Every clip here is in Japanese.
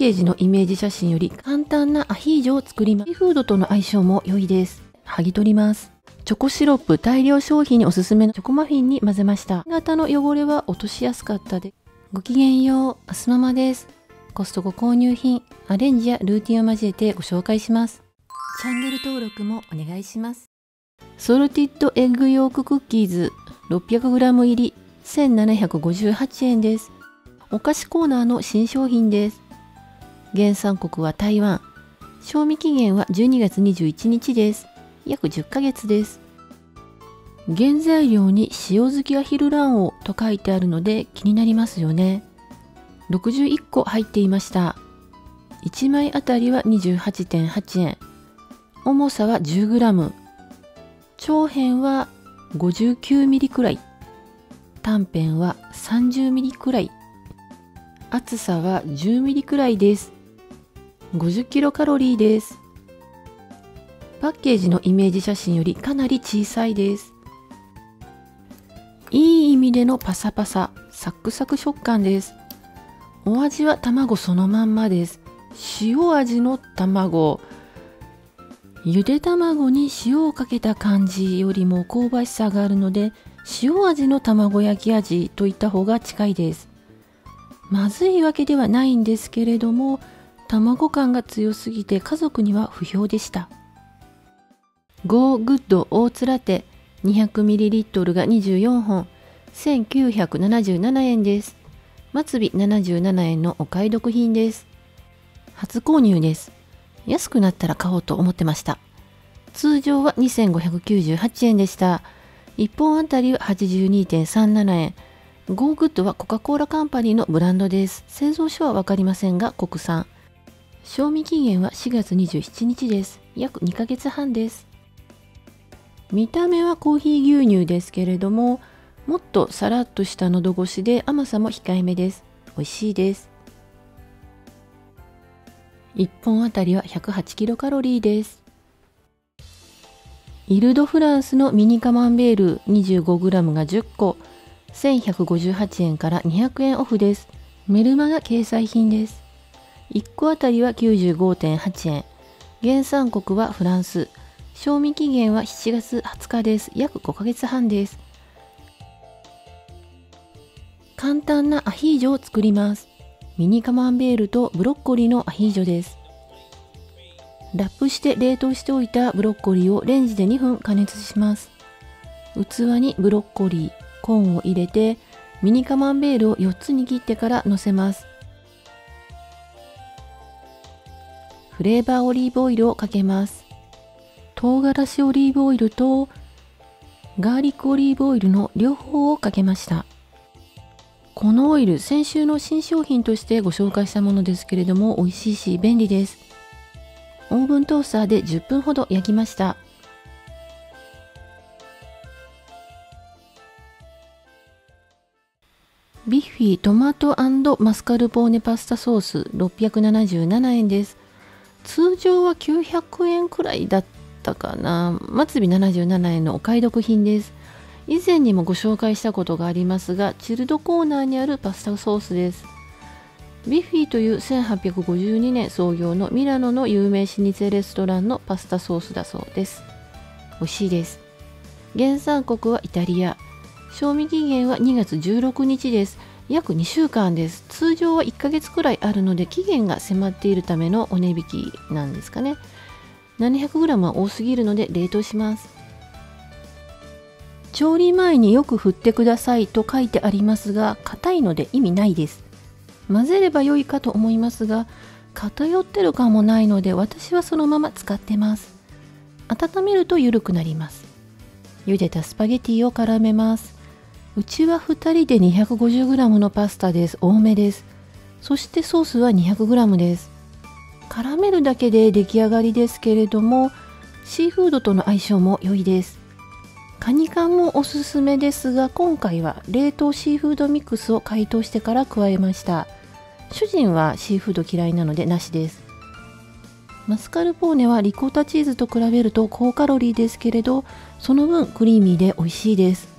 ケージのイメージ写真より簡単なアヒージョを作ります。シーフードとの相性も良いです。剥ぎ取ります。チョコシロップ大量消費におすすめのチョコマフィンに混ぜました。型の汚れは落としやすかったです。ごきげんよう、アスママです。コストコ購入品、アレンジやルーティンを交えてご紹介します。チャンネル登録もお願いします。ソルティッドエッグヨーククッキーズ 600g 入り1758円です。お菓子コーナーの新商品です。原産国は台湾。賞味期限は12月21日です。約10ヶ月です。原材料に塩漬けアヒル卵黄と書いてあるので気になりますよね。61個入っていました。1枚あたりは 28.8 円。重さは 10g。長辺は59ミリくらい。短辺は30ミリくらい。厚さは10ミリくらいです。50キロカロリーです。パッケージのイメージ写真よりかなり小さいです。いい意味でのパサパサ、サクサク食感です。お味は卵そのまんまです。塩味の卵。ゆで卵に塩をかけた感じよりも香ばしさがあるので、塩味の卵焼き味といった方が近いです。まずいわけではないんですけれども、卵感が強すぎて家族には不評でした。ゴーグッド大津ラテ 200ml が24本、1977円です。末尾77円のお買い得品です。初購入です。安くなったら買おうと思ってました。通常は2598円でした。1本あたりは 82.37 円。ゴーグッドはコカ・コーラカンパニーのブランドです。製造所はわかりませんが国産。賞味期限は4月27日です。約2ヶ月半です。見た目はコーヒー牛乳ですけれども、もっとさらっとした喉越しで甘さも控えめです。美味しいです。1本あたりは108キロカロリーです。イルドフランスのミニカマンベール 25g が10個、1158円から200円オフです。メルマガ掲載品です。1個あたりは 95.8 円。原産国はフランス。賞味期限は7月20日です。約5ヶ月半です。簡単なアヒージョを作ります。ミニカマンベールとブロッコリーのアヒージョです。ラップして冷凍しておいたブロッコリーをレンジで2分加熱します。器にブロッコリー、コーンを入れてミニカマンベールを4つに切ってからのせます。フレーバーオリーブオイルをかけます。唐辛子オリーブオイルとガーリックオリーブオイルの両方をかけました。このオイル、先週の新商品としてご紹介したものですけれども、美味しいし便利です。オーブントースターで10分ほど焼きました。ビッフィトマト&マスカルポーネパスタソース677円です。通常は900円くらいだったかな。末尾77円のお買い得品です。以前にもご紹介したことがありますが、チルドコーナーにあるパスタソースです。ビッフィという1852年創業のミラノの有名老舗レストランのパスタソースだそうです。美味しいです。原産国はイタリア。賞味期限は2月16日です。約2週間です。通常は1ヶ月くらいあるので期限が迫っているためのお値引きなんですかね。700g は多すぎるので冷凍します。調理前によく振ってくださいと書いてありますが、硬いので意味ないです。混ぜれば良いかと思いますが、偏ってる感もないので私はそのまま使ってます。温めると緩くなります。茹でたスパゲティを絡めます。うちは2人で 250g のパスタです。多めです。そしてソースは 200g です。絡めるだけで出来上がりですけれども、シーフードとの相性も良いです。カニ缶もおすすめですが、今回は冷凍シーフードミックスを解凍してから加えました。主人はシーフード嫌いなのでなしです。マスカルポーネはリコッタチーズと比べると高カロリーですけれど、その分クリーミーで美味しいです。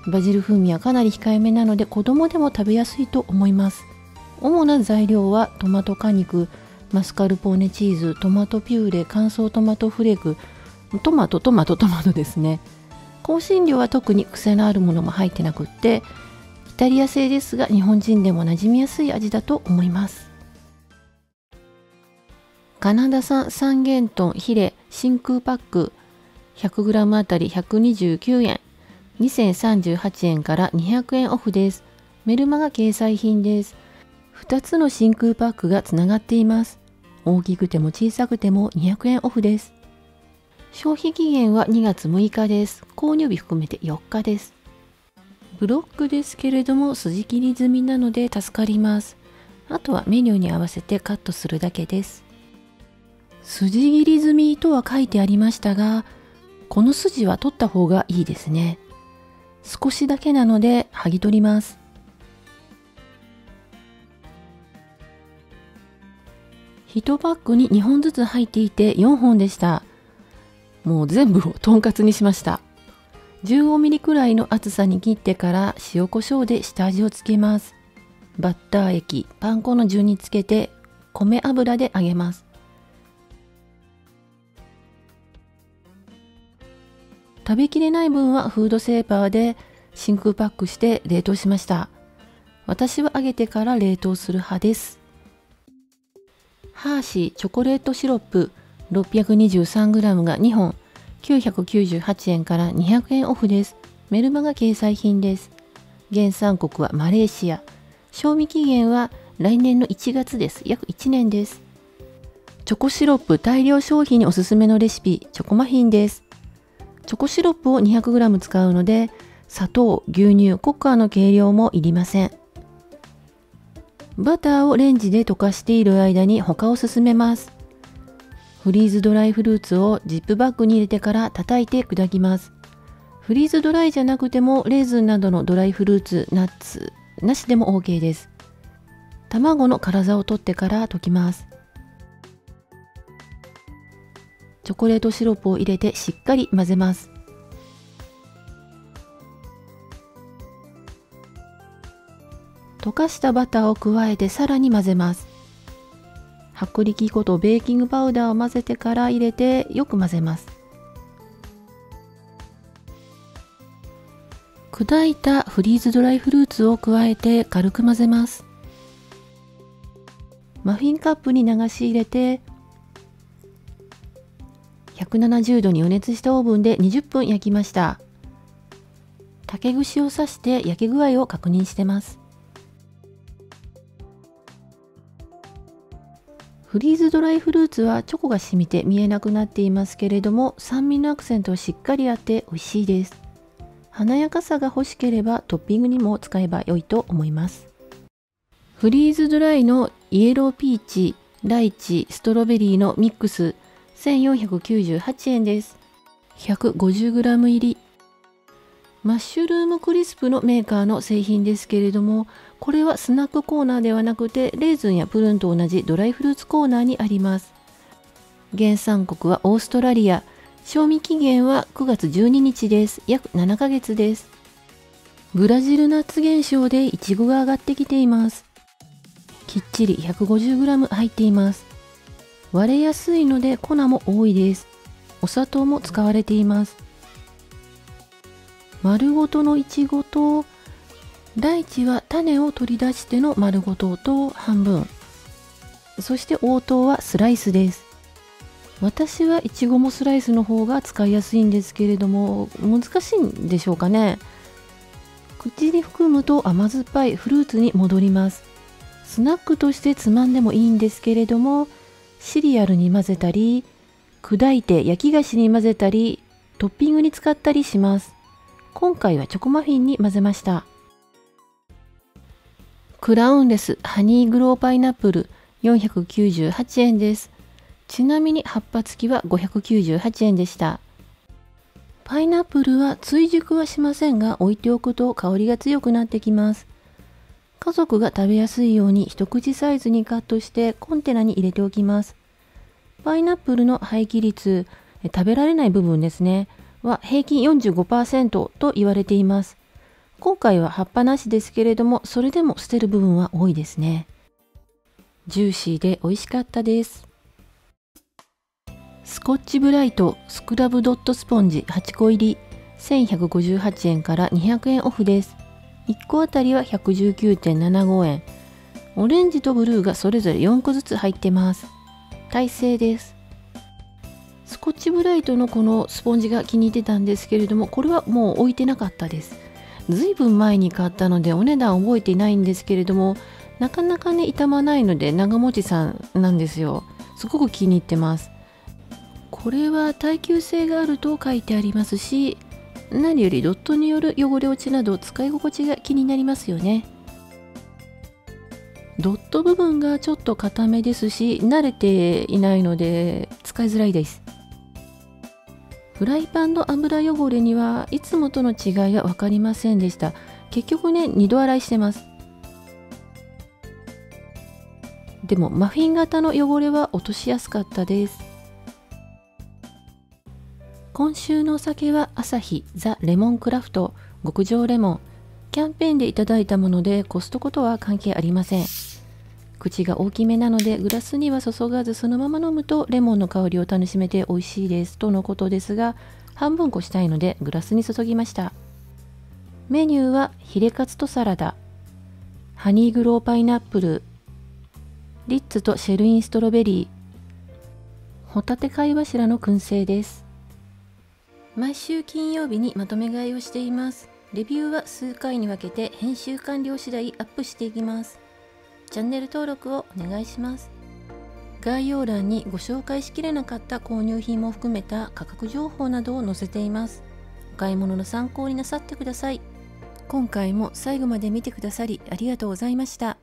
バジル風味はかなり控えめなので子供でも食べやすいと思います。主な材料はトマト果肉、マスカルポーネチーズ、トマトピューレ、乾燥トマトフレーク、トマトですね。香辛料は特に癖のあるものも入ってなくって、イタリア製ですが日本人でも馴染みやすい味だと思います。カナダ産三元豚ヒレ真空パック 100g あたり129円、2038円から200円オフです。メルマが掲載品です。2つの真空パックがつながっています。大きくても小さくても200円オフです。消費期限は2月6日です。購入日含めて4日です。ブロックですけれども筋切り済みなので助かります。あとはメニューに合わせてカットするだけです。筋切り済みとは書いてありましたが、この筋は取った方がいいですね。少しだけなので剥ぎ取ります。1パックに2本ずつ入っていて4本でした。もう全部をとんかつにしました。15ミリくらいの厚さに切ってから塩コショウで下味をつけます。バッター液、パン粉の順につけて米油で揚げます。食べきれない分はフードセーバーで真空パックして冷凍しました。私は揚げてから冷凍する派です。ハーシーチョコレートシロップ 623g が2本998円から200円オフです。メルマが掲載品です。原産国はマレーシア。賞味期限は来年の1月です。約1年です。チョコシロップ大量消費におすすめのレシピ、チョコマフィンです。チョコシロップを 200g 使うので、砂糖、牛乳、ココアの計量もいりません。バターをレンジで溶かしている間に他を進めます。フリーズドライフルーツをジップバッグに入れてから叩いて砕きます。フリーズドライじゃなくてもレーズンなどのドライフルーツ、ナッツなしでも OK です。卵の殻を取ってから溶きます。チョコレートシロップを入れてしっかり混ぜます。溶かしたバターを加えてさらに混ぜます。薄力粉とベーキングパウダーを混ぜてから入れてよく混ぜます。砕いたフリーズドライフルーツを加えて軽く混ぜます。マフィンカップに流し入れて170度に予熱したオーブンで20分焼きました。竹串を刺して焼き具合を確認してます。フリーズドライフルーツはチョコが染みて見えなくなっていますけれども、酸味のアクセントをしっかりあって美味しいです。華やかさが欲しければトッピングにも使えば良いと思います。フリーズドライのイエローピーチ、ライチ、ストロベリーのミックス1498円です。150g 入り。マッシュルームクリスプのメーカーの製品ですけれども、これはスナックコーナーではなくてレーズンやプルーンと同じドライフルーツコーナーにあります。原産国はオーストラリア。賞味期限は9月12日です。約7ヶ月です。ブラジルナッツ現象でイチゴが上がってきています。きっちり 150g 入っています。割れやすいので粉も多いです。お砂糖も使われています。丸ごとのいちごと、大地は種を取り出しての丸ごとと半分。そして黄桃はスライスです。私はいちごもスライスの方が使いやすいんですけれども、難しいんでしょうかね。口に含むと甘酸っぱいフルーツに戻ります。スナックとしてつまんでもいいんですけれども、シリアルに混ぜたり、砕いて焼き菓子に混ぜたり、トッピングに使ったりします。今回はチョコマフィンに混ぜました。クラウンレスハニーグローパイナップル498円です。ちなみに葉っぱ付きは598円でした。パイナップルは追熟はしませんが、置いておくと香りが強くなってきます。家族が食べやすいように一口サイズにカットしてコンテナに入れておきます。パイナップルの廃棄率、食べられない部分ですね、は平均 45% と言われています。今回は葉っぱなしですけれども、それでも捨てる部分は多いですね。ジューシーで美味しかったです。スコッチブライトスクラブドットスポンジ8個入り1158円から200円オフです。1個あたりは 119.75 円。オレンジとブルーがそれぞれ4個ずつ入ってます。耐性です。スコッチブライトのこのスポンジが気に入ってたんですけれども、これはもう置いてなかったです。ずいぶん前に買ったのでお値段覚えていないんですけれども、なかなかね傷まないので長持ちさんなんですよ。すごく気に入ってます。これは耐久性があると書いてありますし、何よりドットによる汚れ落ちなど使い心地が気になりますよね。ドット部分がちょっと硬めですし、慣れていないので使いづらいです。フライパンの油汚れにはいつもとの違いが分かりませんでした。結局ね、2度洗いしてます。でもマフィン型の汚れは落としやすかったです。今週のお酒はアサヒザ・レモンクラフト極上レモン。キャンペーンでいただいたものでコストコとは関係ありません。口が大きめなのでグラスには注がずそのまま飲むとレモンの香りを楽しめて美味しいですとのことですが、半分こしたいのでグラスに注ぎました。メニューはヒレカツとサラダ、ハニーグローパイナップル、リッツとシェルインストロベリー、ホタテ貝柱の燻製です。毎週金曜日にまとめ買いをしています。レビューは数回に分けて編集完了次第アップしていきます。チャンネル登録をお願いします。概要欄にご紹介しきれなかった購入品も含めた価格情報などを載せています。お買い物の参考になさってください。今回も最後まで見てくださりありがとうございました。